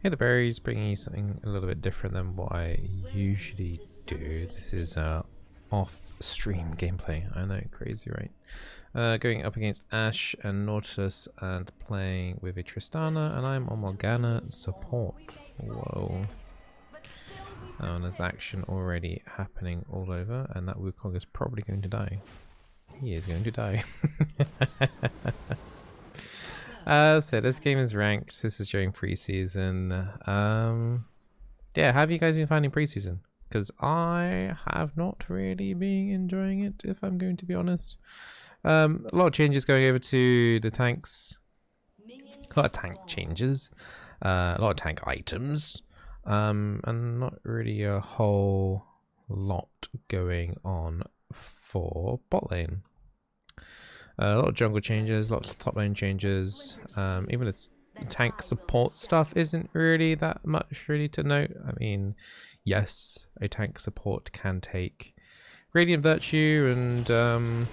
Hey, the berries, bringing you something a little bit different than what I usually do. This is off-stream gameplay. I know, crazy, right? Going up against Ashe and Nautilus and playing with a Tristana, and I'm on Morgana support. Whoa. And there's action already happening all over, and that Wukong is probably going to die. He is going to die. So this game is ranked. This is during preseason. Yeah, how have you guys been finding preseason? Because I have not really been enjoying it, if I'm going to be honest. A lot of changes going over to the tanks. A lot of tank changes. A lot of tank items. And not really a whole lot going on for bot lane. A lot of jungle changes, lots of top lane changes. Even the tank support stuff isn't really that much really to note. I mean, yes, a tank support can take Radiant Virtue and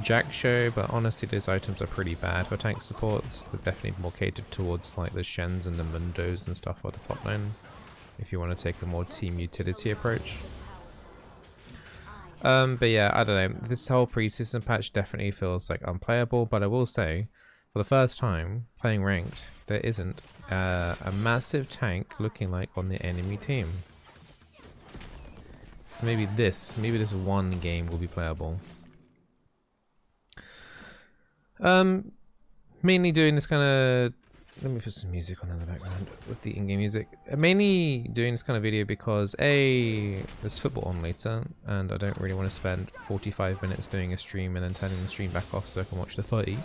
Jack Show, but honestly those items are pretty bad for tank supports. They're definitely more catered towards like the Shens and the Mundos and stuff for the top lane, if you want to take a more team utility approach. But yeah, I don't know. This whole preseason patch definitely feels like unplayable, but I will say, for the first time playing ranked, there isn't a massive tank looking like on the enemy team. So maybe this one game will be playable. Mainly doing this kind of... Let me put some music on in the background with the in-game music. Mainly doing this kind of video because there's football on later, and I don't really want to spend 45 minutes doing a stream and then turning the stream back off so I can watch the footy.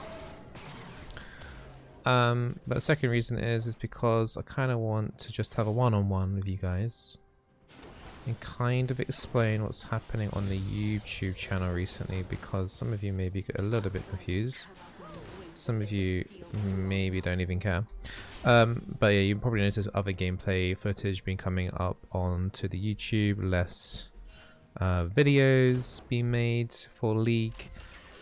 But the second reason is because I kind of want to just have a one-on-one with you guys and kind of explain what's happening on the YouTube channel recently, because some of you may be a little bit confused. Some of you maybe don't even care. But yeah, you probably noticed other gameplay footage being coming up onto the YouTube, less videos being made for League.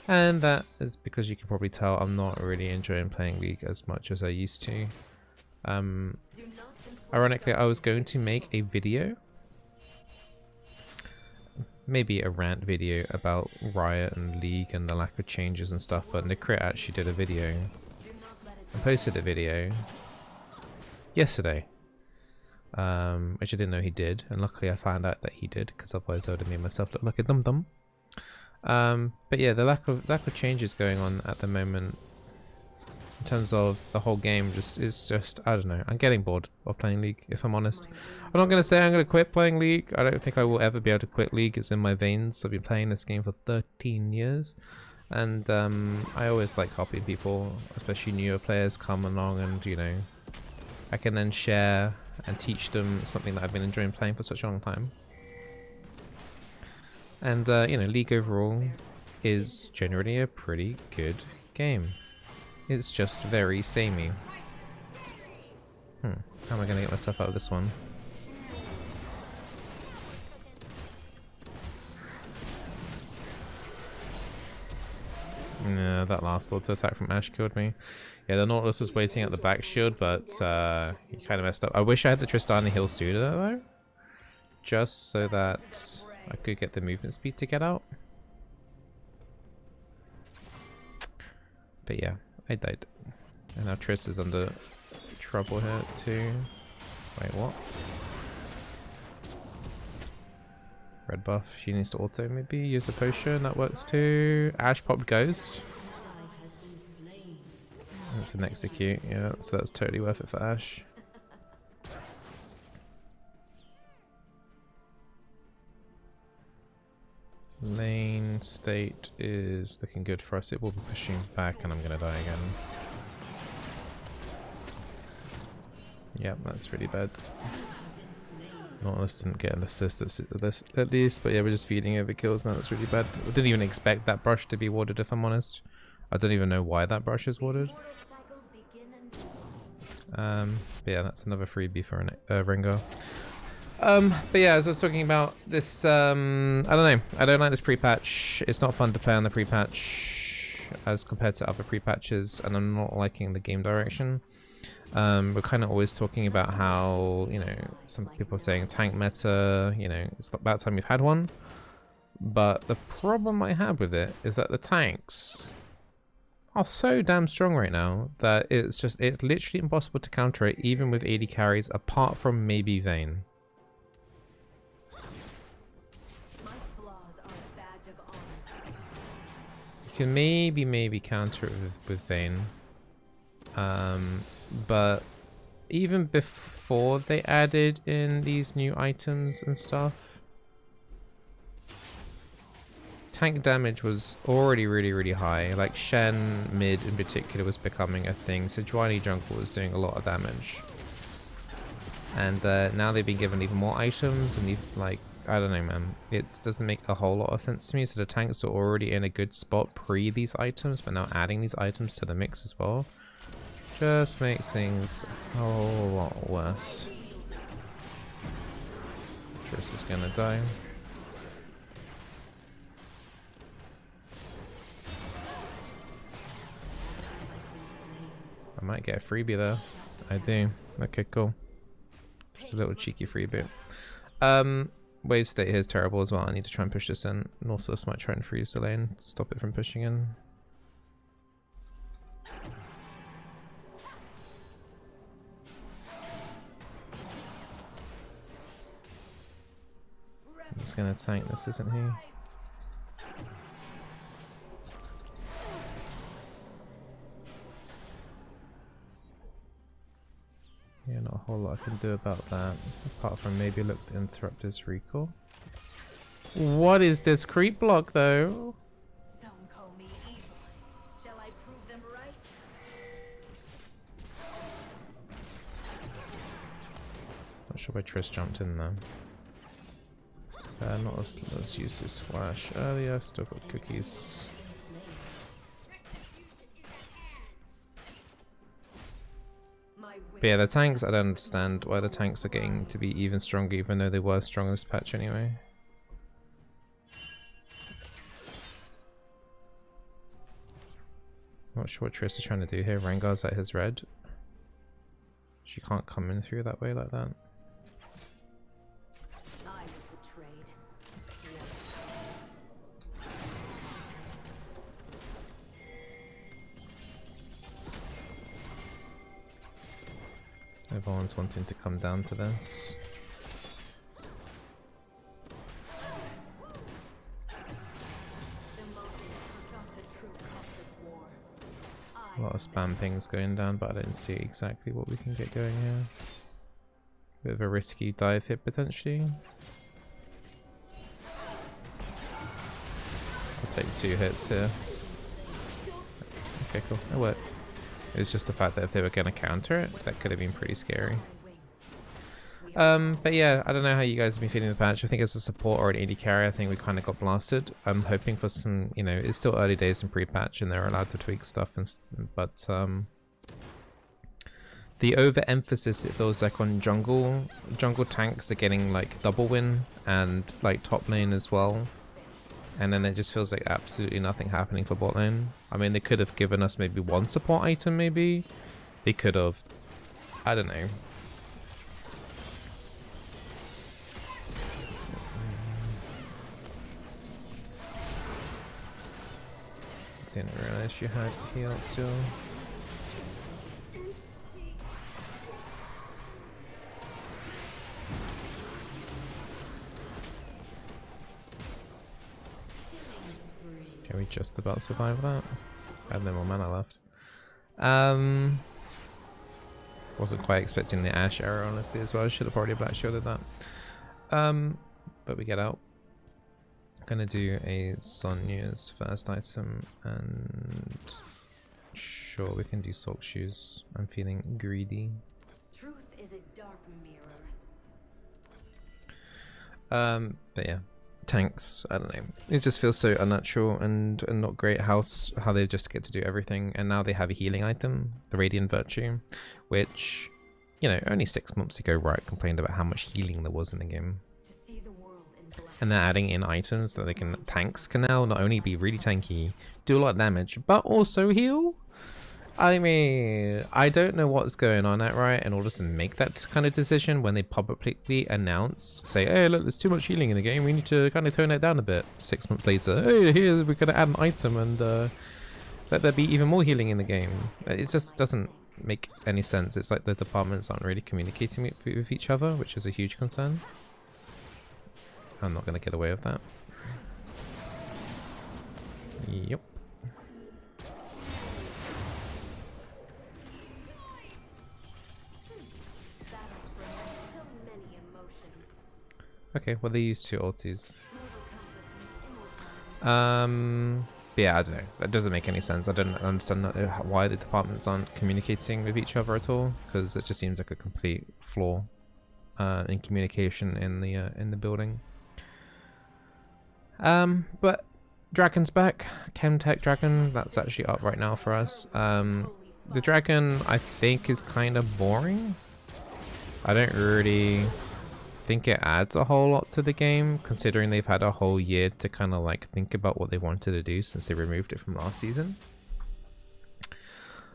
And that is because you can probably tell I'm not really enjoying playing League as much as I used to. Ironically, I was going to make a video, maybe a rant video about Riot and League and the lack of changes and stuff, but Nikrit actually did a video and posted a video yesterday, which I didn't know he did, and luckily I found out that he did, because otherwise I would have made myself look like a dum-dum. But yeah, the lack of changes going on at the moment in terms of the whole game is just I don't know. I'm getting bored of playing League, if I'm honest. I'm not going to say I'm going to quit playing League. I don't think I will ever be able to quit League. It's in my veins. I've been playing this game for 13 years. And I always like helping people, especially newer players, come along, and you know, I can then share and teach them something that I've been enjoying playing for such a long time. And you know, League overall is generally a pretty good game. It's just very samey. How am I going to get myself out of this one? Yeah, that last auto attack from Ashe killed me. Yeah, the Nautilus was waiting at the back shield, but he kind of messed up. I wish I had the Tristana heal sooner though, just so that I could get the movement speed to get out. But yeah, I died. And now Triss is under trouble here too. Wait, what? Red buff. She needs to auto maybe. Use a potion. That works too. Ashe popped Ghost. That's an execute. Yeah, so that's totally worth it for Ashe. Lane state is looking good for us. It will be pushing back and I'm going to die again. Yep, that's really bad. Nautilus didn't get an assist at least, but yeah, we're just feeding over kills now. That's really bad. I didn't even expect that brush to be warded, if I'm honest. I don't even know why that brush is warded. But yeah, that's another freebie for Rengar. But yeah, as I was talking about this, I don't know. I don't like this pre-patch. It's not fun to play on the pre-patch as compared to other pre-patches, and I'm not liking the game direction. We're kind of always talking about how, you know, some people are saying tank meta, you know, it's about time we've had one. But the problem I have with it is that the tanks are so damn strong right now that it's literally impossible to counter it even with AD carries apart from maybe Vayne. You can maybe counter it with Vayne. But even before they added in these new items and stuff, tank damage was already really high. Like Shen mid in particular was becoming a thing. Sejuani jungle was doing a lot of damage. And now they've been given even more items and like, I don't know, man. It doesn't make a whole lot of sense to me. So the tanks are already in a good spot pre these items, but now adding these items to the mix as well just makes things a whole lot worse. Triss is gonna die. I might get a freebie though. I do. Okay, cool. Just a little cheeky freebie. Wave state here is terrible as well. I need to try and push this in. Nautilus might try and freeze the lane, stop it from pushing in. He's gonna tank this, isn't he? Yeah, not a whole lot I can do about that, apart from maybe look to interrupt his recall. What is this creep block, though? Some call me evil. Shall I prove them right? Not sure why Triss jumped in there. Let's use this flash earlier. Still got cookies. But yeah, the tanks, I don't understand why the tanks are getting to be even stronger, even though they were strong in this patch anyway. Not sure what Triss is trying to do here. Rengar's at his red. She can't come in through that way like that. I was betrayed. Everyone's wanting to come down to this. A lot of spam pings going down, but I don't see exactly what we can get going here. Bit of a risky dive hit potentially. I'll take 2 hits here. Okay, cool. That worked. It was just the fact that if they were going to counter it, that could have been pretty scary. But yeah, I don't know how you guys have been feeling the patch. I think as a support or an AD carry, I think we kind of got blasted. I'm hoping for some, you know, it's still early days in pre-patch and they're allowed to tweak stuff, but the overemphasis it feels like on jungle tanks are getting like double win and like top lane as well. And then it just feels like absolutely nothing happening for bot lane. I mean, they could have given us maybe one support item, maybe. They could have, I don't know. Didn't realize you had heal still. Can we just about survive that? I have no more mana left. Wasn't quite expecting the Ashe arrow honestly as well. I should have probably black shielded that. But we get out. Gonna do a Sonya's first item, and sure we can do salt shoes. I'm feeling greedy. Truth is a dark mirror. But yeah, tanks. I don't know. It just feels so unnatural and not great. How they just get to do everything, and now they have a healing item, the Radiant Virtue, which, you know, only 6 months ago Riot complained about how much healing there was in the game. And they're adding in items that they can, tanks can now not only be really tanky, do a lot of damage, but also heal. I mean, I don't know what's going on at Riot in order to make that kind of decision when they publicly announce, say, hey, look, there's too much healing in the game, we need to kind of tone it down a bit. 6 months later, hey, here, we're going to add an item and let there be even more healing in the game. It just doesn't make any sense. It's like the departments aren't really communicating with each other, which is a huge concern. I'm not going to get away with that. Yep. Okay, well they use 2 ultis. But yeah, I don't know. That doesn't make any sense. I don't understand why the departments aren't communicating with each other at all, because it just seems like a complete flaw in communication in the building. But Dragon's back. Chemtech Dragon, that's actually up right now for us. The Dragon, I think, is kind of boring. I don't really think it adds a whole lot to the game, considering they've had a whole year to kind of like think about what they wanted to do since they removed it from last season.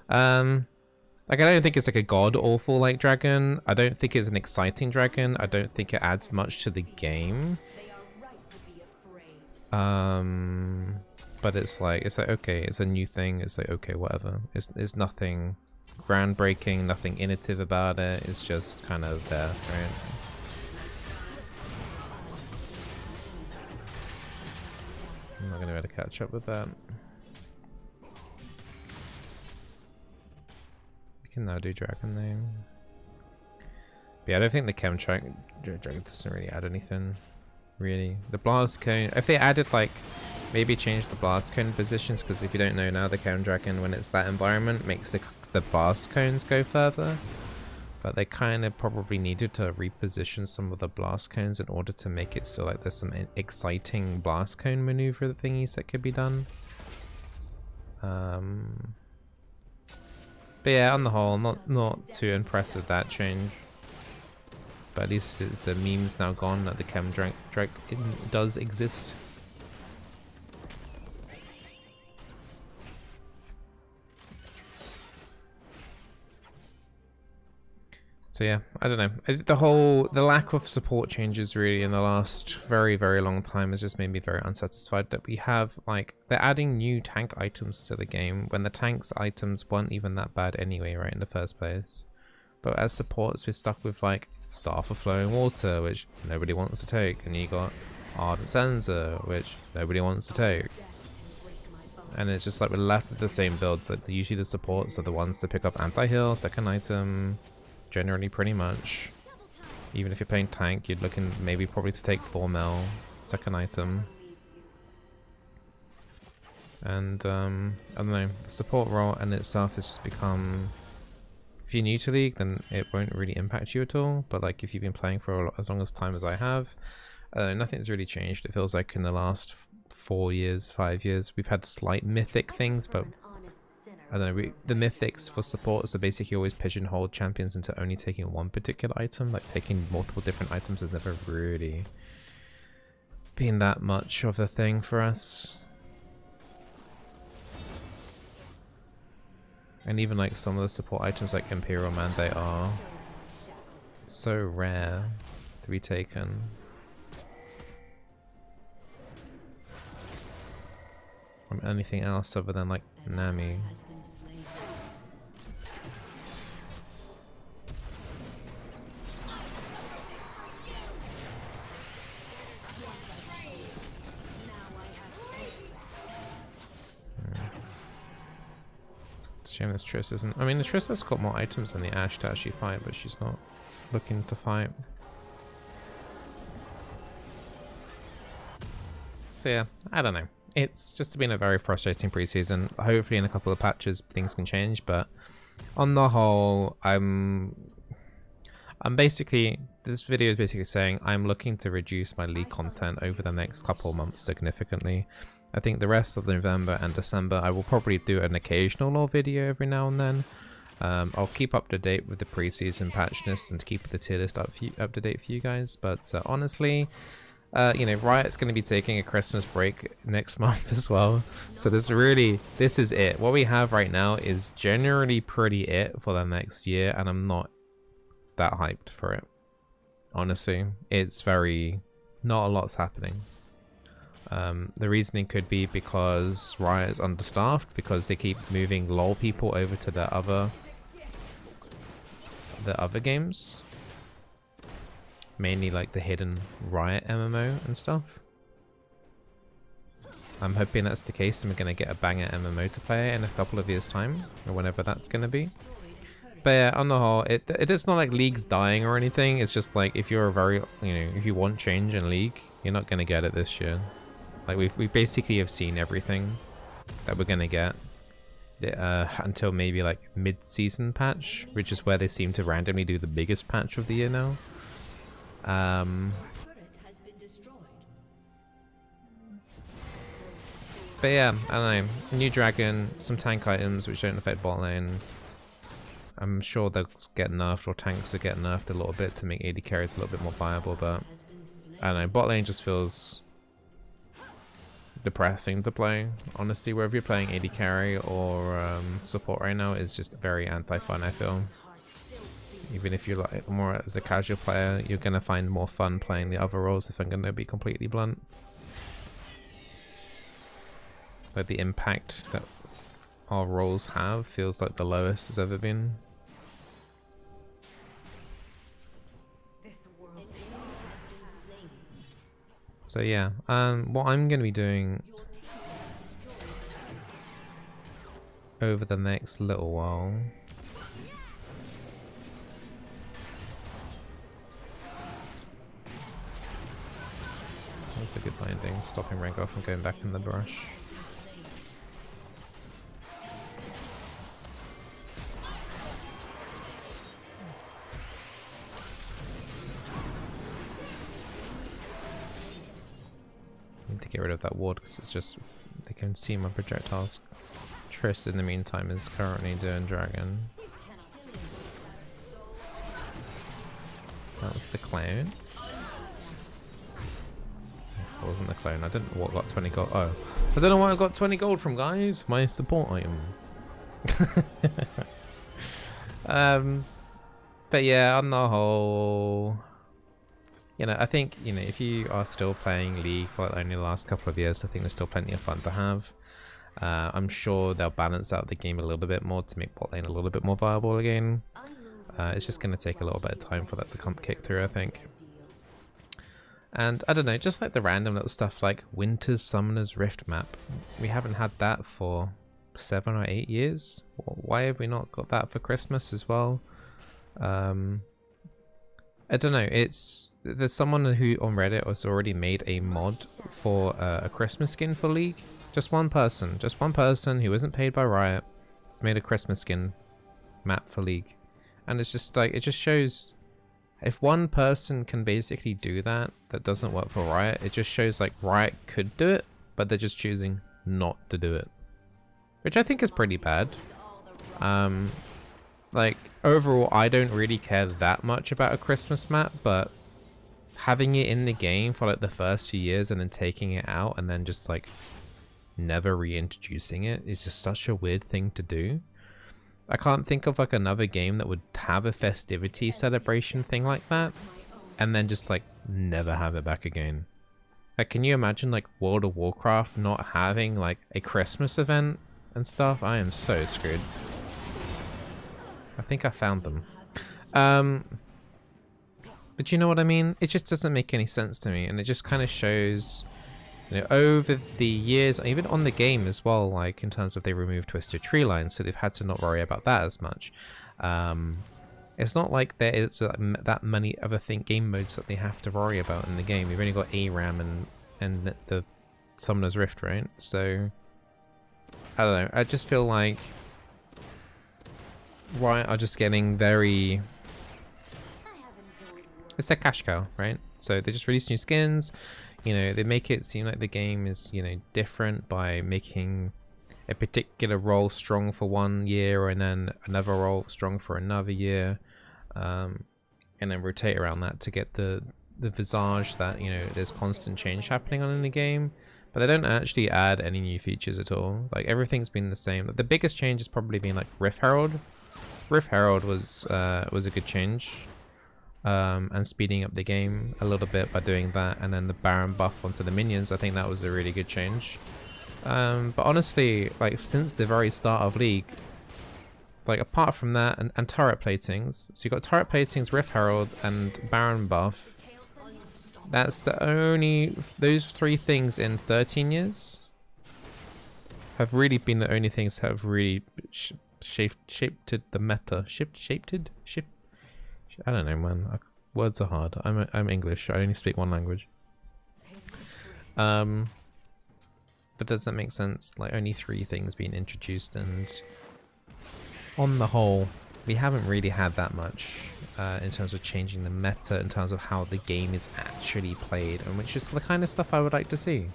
Like, I don't think it's like a god awful like dragon. I don't think it's an exciting dragon. I don't think it adds much to the game. But it's like okay, it's a new thing. It's like, okay, whatever. It's nothing groundbreaking, nothing innovative about it. It's just kind of there, right? I'm not gonna be able to catch up with that. We can now do dragon name. But yeah, I don't think the chem dragon doesn't really add anything. Really, the blast cone. If they added like, maybe change the blast cone positions, because if you don't know now, the chem dragon when it's that environment makes the blast cones go further. But they kind of probably needed to reposition some of the blast cones in order to make it so like there's some exciting blast cone maneuver thingies that could be done. But yeah, on the whole, not too impressed with that change. But at least it's the meme's now gone that the chem drake does exist. So yeah, I don't know. The lack of support changes really in the last very, very long time has just made me very unsatisfied that we have, like, they're adding new tank items to the game when the tanks items weren't even that bad anyway, right, in the first place. But as supports, we're stuck with like Staff of Flowing Water, which nobody wants to take, and you got Ardent Sensor, which nobody wants to take. And it's just like we're left with the same builds. Like usually the supports are the ones to pick up anti-heal, second item, generally pretty much. Even if you're playing tank, you're looking maybe probably to take 4 mil, second item. And I don't know, the support role in itself has just become, if you're new to League, then it won't really impact you at all. But like if you've been playing for as long as time as I have, nothing's really changed. It feels like in the last 4 years, 5 years, we've had slight mythic things, but I don't know, the mythics for supports are basically always pigeonholed champions into only taking one particular item. Like taking multiple different items has never really been that much of a thing for us. And even like some of the support items like Imperial Mandate are so rare to be taken. From anything else other than like Nami. Shame this Triss isn't. I mean, the Triss has got more items than the Ashe to actually fight, but she's not looking to fight. So yeah, I don't know. It's just been a very frustrating preseason. Hopefully in a couple of patches things can change, but on the whole, I'm basically, this video is basically saying I'm looking to reduce my League content over the next couple of months significantly. I think the rest of November and December I will probably do an occasional lore video every now and then. I'll keep up to date with the preseason patch list and keep the tier list up to date for you guys, but honestly, You know, Riot's going to be taking a Christmas break next month as well. So this is it. What we have right now is generally pretty it for the next year, and I'm not that hyped for it. Honestly, it's very, not a lot's happening. The reasoning could be because Riot is understaffed, because they keep moving LoL people over to the other games. Mainly like the hidden Riot MMO and stuff. I'm hoping that's the case and we're going to get a banger MMO to play in a couple of years' time, or whenever that's going to be. But yeah, on the whole, it's not like League's dying or anything. It's just like if you're a very, you know, if you want change in League, you're not going to get it this year. Like we basically have seen everything that we're going to get until maybe like mid-season patch, which is where they seem to randomly do the biggest patch of the year now. But yeah, I don't know. New dragon, some tank items which don't affect bot lane. I'm sure they'll get nerfed, or tanks will get nerfed a little bit to make AD carries a little bit more viable, but I don't know. Bot lane just feels depressing to play. Honestly, whether you're playing AD carry or support right now is just very anti-fun, I feel. Even if you're like more as a casual player, you're gonna find more fun playing the other roles, if I'm gonna be completely blunt. Like the impact that our roles have feels like the lowest it's ever been. So yeah, what I'm gonna be doing over the next little while that's a good binding, stopping Rengar from going back in the brush. Need to get rid of that ward because it's just, they can see my projectiles. Triss in the meantime is currently doing dragon. That was the clone. That wasn't the clone. I didn't know what got 20 gold. Oh, I don't know why I got 20 gold from, guys. My support item. But yeah, on the whole, you know, I think, you know, if you are still playing League for like only the last couple of years, I think there's still plenty of fun to have. I'm sure they'll balance out the game a little bit more to make bot lane a little bit more viable again. It's just going to take a little bit of time for that to kick through, I think. And I don't know, just like the random little stuff like Winter's Summoner's Rift map. We haven't had that for 7 or 8 years. Why have we not got that for Christmas as well? I don't know, there's someone who on Reddit has already made a mod for a Christmas skin for League. Just one person who isn't paid by Riot has made a Christmas skin map for League. And it's just like, it just shows, if one person can basically do that doesn't work for Riot, it just shows like Riot could do it, but they're just choosing not to do it. Which I think is pretty bad. Like, overall, I don't really care that much about a Christmas map, but having it in the game for like the first few years and then taking it out and then just like never reintroducing it is just such a weird thing to do. I can't think of like another game that would have a festivity celebration thing like that and then just like never have it back again. Like, can you imagine like World of Warcraft not having like a Christmas event and stuff? I am so screwed. I think I found them. But you know what I mean? It just doesn't make any sense to me, and it just kind of shows, you know, over the years, even on the game as well, like in terms of they removed Twisted Tree Lines, so they've had to not worry about that as much. It's not like there is that many other game modes that they have to worry about in the game. You've only got ARAM and the Summoner's Rift, right? So, I don't know. I just feel like Riot are just getting very... It's a cash cow, right? So they just release new skins. You know, they make it seem like the game is, you know, different by making a particular role strong for 1 year and then another role strong for another year. And then rotate around that to get the the visage that, you know, there's constant change happening on in the game, but they don't actually add any new features at all. Like, everything's been the same. The biggest change has probably been like Rift Herald. Rift Herald was a good change, and speeding up the game a little bit by doing that, and then the Baron buff onto the minions. I think that was a really good change. But honestly, like, since the very start of League, like, apart from that and turret platings, so you got turret platings, Rift Herald, and Baron buff. That's the only, those three things in 13 years have really been the only things that have really shaped the meta. I don't know, man. Words are hard. I'm English. I only speak one language. But does that make sense? Like, only three things being introduced, and on the whole, we haven't really had that much in terms of changing the meta, in terms of how the game is actually played, and which is the kind of stuff I would like to see.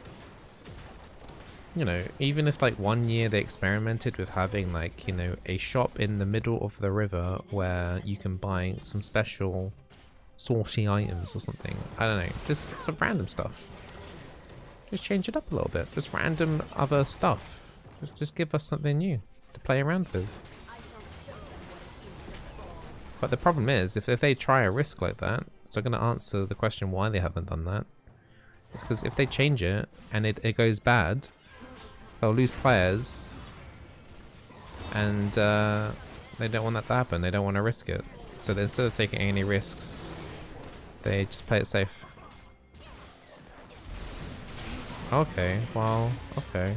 You know, even if like 1 year they experimented with having, like, you know, a shop in the middle of the river where you can buy some special saucy items or something. I don't know, just some random stuff. Just change it up a little bit. Just random other stuff. Just give us something new to play around with. But the problem is, if they try a risk like that, it's not going to answer the question why they haven't done that. It's because if they change it and it goes bad, they'll lose players, and they don't want that to happen. They don't want to risk it. So instead of taking any risks, they just play it safe. Okay, well, okay.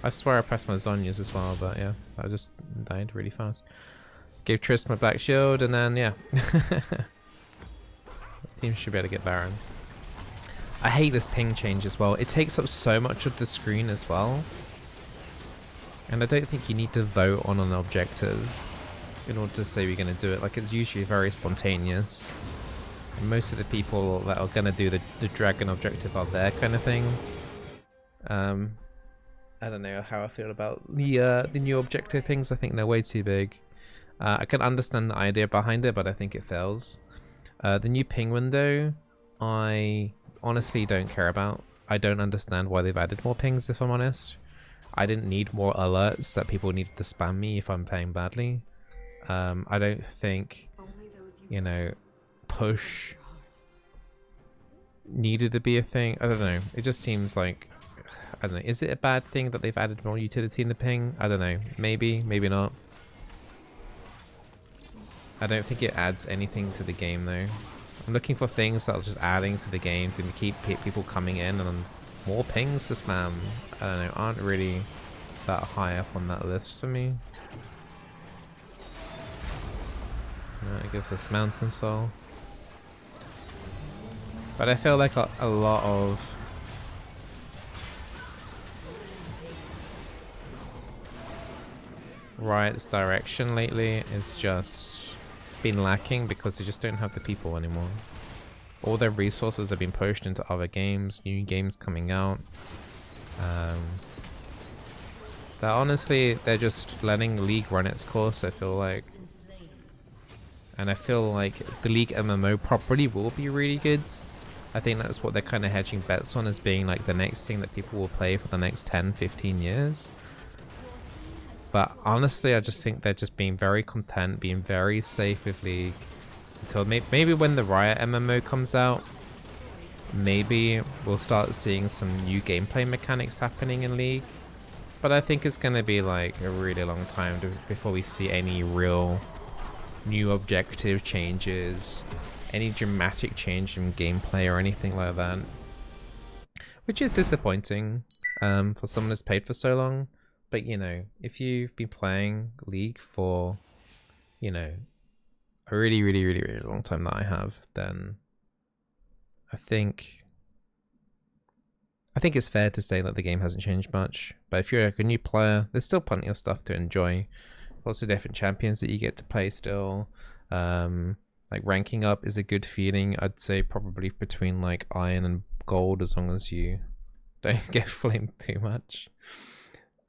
I swear I pressed my Zonias as well, but yeah, I just died really fast. Gave Triss my black shield, and then, yeah. Team should be able to get Baron. I hate this ping change as well. It takes up so much of the screen as well. And I don't think you need to vote on an objective in order to say we're going to do it. Like, it's usually very spontaneous. And most of the people that are going to do the dragon objective are there, kind of thing. I don't know how I feel about the new objective pings. I think they're way too big. I can understand the idea behind it, but I think it fails. The new ping window, I honestly don't care about. I don't understand why they've added more pings, if I'm honest. I didn't need more alerts that people needed to spam me if I'm playing badly. I don't think, you know, push needed to be a thing. I don't know. It just seems like, I don't know. Is it a bad thing that they've added more utility in the ping? I don't know. Maybe, maybe not. I don't think it adds anything to the game though. I'm looking for things that are just adding to the game to keep people coming in, and more pings to spam, I don't know, aren't really that high up on that list for me. It gives us Mountain Soul. But I feel like a lot of Riot's direction lately is just been lacking because they just don't have the people anymore. All their resources have been pushed into other games, new games coming out. That honestly, they're just letting League run its course, I feel like. And I feel like the League MMO probably will be really good. I think that's what they're kind of hedging bets on as being like the next thing that people will play for the next 10, 15 years. But honestly, I just think they're just being very content, being very safe with League. Until maybe when the Riot MMO comes out, maybe we'll start seeing some new gameplay mechanics happening in League. But I think it's going to be like a really long time before we see any real new objective changes, any dramatic change in gameplay or anything like that. Which is disappointing for someone who's played for so long. But, you know, if you've been playing League for, you know, a really, really, really, really long time that I have, then I think it's fair to say that the game hasn't changed much. But if you're like a new player, there's still plenty of stuff to enjoy. Lots of different champions that you get to play still. Like ranking up is a good feeling. I'd say probably between like iron and gold, as long as you don't get flamed too much.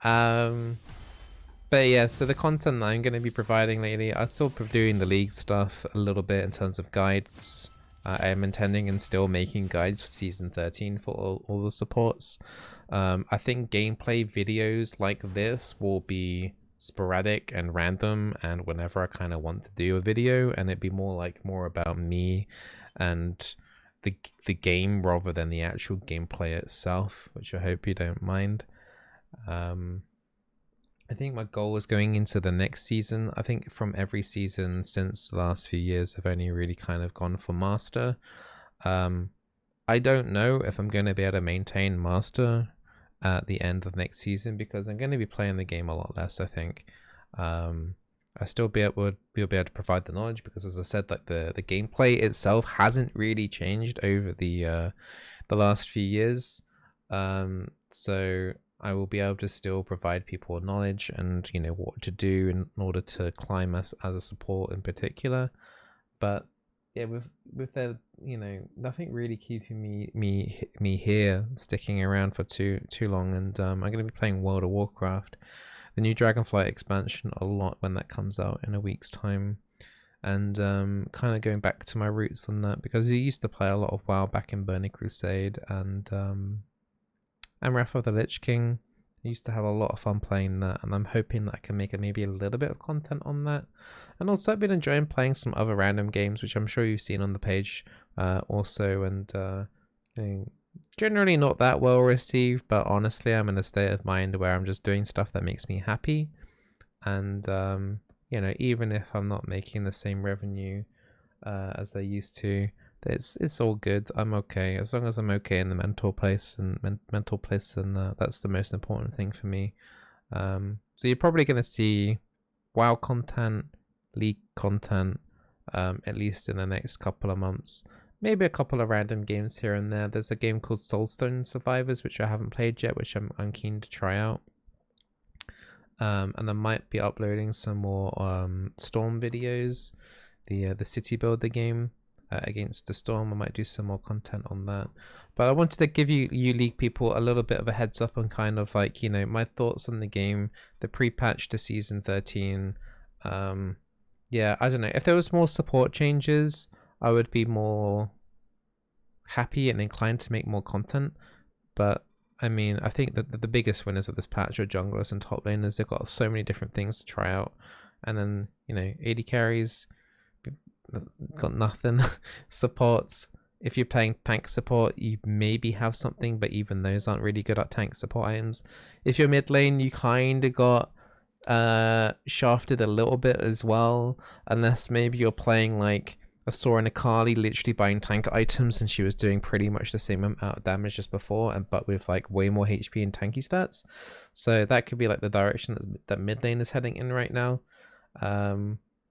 But yeah, so the content that I'm going to be providing lately, I'm still doing the League stuff a little bit in terms of guides. I am intending and still making guides for season 13 for all the supports. I think gameplay videos like this will be sporadic and random, and whenever I kind of want to do a video, and it'd be more about me and the game rather than the actual gameplay itself, which I hope you don't mind. I think my goal is going into the next season. I think from every season since the last few years, I've only really kind of gone for Master. I don't know if I'm going to be able to maintain Master at the end of next season, because I'm going to be playing the game a lot less, I think. I still be able to provide the knowledge, because as I said, like the gameplay itself hasn't really changed over the last few years. So I will be able to still provide people knowledge and, you know, what to do in order to climb as a support in particular. But yeah, with the, you know, nothing really keeping me here sticking around for too long. And I'm going to be playing World of Warcraft, the new Dragonflight expansion, a lot when that comes out in a week's time. And kind of going back to my roots on that, because I used to play a lot of WoW back in Burning Crusade and Wrath of the Lich King. I used to have a lot of fun playing that, and I'm hoping that I can make maybe a little bit of content on that. And also I've been enjoying playing some other random games, which I'm sure you've seen on the page also, and you know, generally not that well received, but honestly I'm in a state of mind where I'm just doing stuff that makes me happy. And you know, even if I'm not making the same revenue as I used to, it's all good. I'm okay as long as I'm okay in the mental place, and that's the most important thing for me. So you're probably going to see WoW content, League content, at least in the next couple of months. Maybe a couple of random games here and there. There's a game called Soulstone Survivors, which I haven't played yet, which I'm keen to try out. And I might be uploading some more Storm videos, the city builder game. Against the Storm. I might do some more content on that, but I wanted to give you League people a little bit of a heads up on kind of like, you know, my thoughts on the game, the pre-patch to season 13. Yeah, I don't know, if there was more support changes I would be more happy and inclined to make more content. But I mean, I think that the biggest winners of this patch are junglers and top laners. They've got so many different things to try out, and then, you know, AD carries got nothing. Supports, if you're playing tank support, you maybe have something, but even those aren't really good at tank support items. If you're mid lane, you kind of got shafted a little bit as well, unless maybe you're playing like a Sora Akali, literally buying tank items, and she was doing pretty much the same amount of damage as before, and but with like way more HP and tanky stats. So that could be like the direction that mid lane is heading in right now.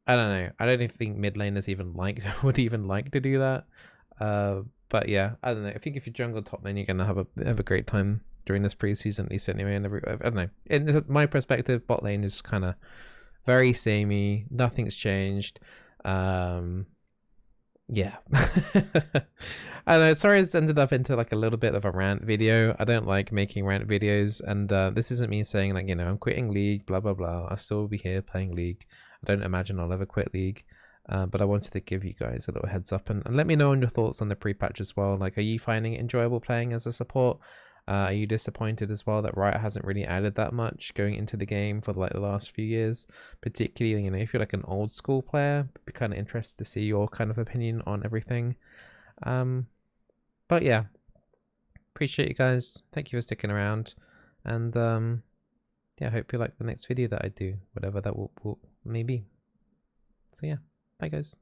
I don't know. I don't even think mid laners even would even like to do that. But yeah, I don't know. I think if you jungle top lane, you're gonna have a great time during this preseason, at least anyway. And I don't know. In my perspective, bot lane is kind of very samey. Nothing's changed. Yeah. I don't know. Sorry, it's ended up into like a little bit of a rant video. I don't like making rant videos, and this isn't me saying like, you know, I'm quitting League, blah blah blah. I'll still be here playing League. I don't imagine I'll ever quit League, but I wanted to give you guys a little heads up, and let me know on your thoughts on the pre-patch as well. Like, are you finding it enjoyable playing as a support? Are you disappointed as well that Riot hasn't really added that much going into the game for like the last few years? Particularly, you know, if you're like an old school player, I'd be kind of interested to see your kind of opinion on everything. But yeah, appreciate you guys. Thank you for sticking around, and yeah, I hope you like the next video that I do, whatever that will maybe. So yeah, bye guys.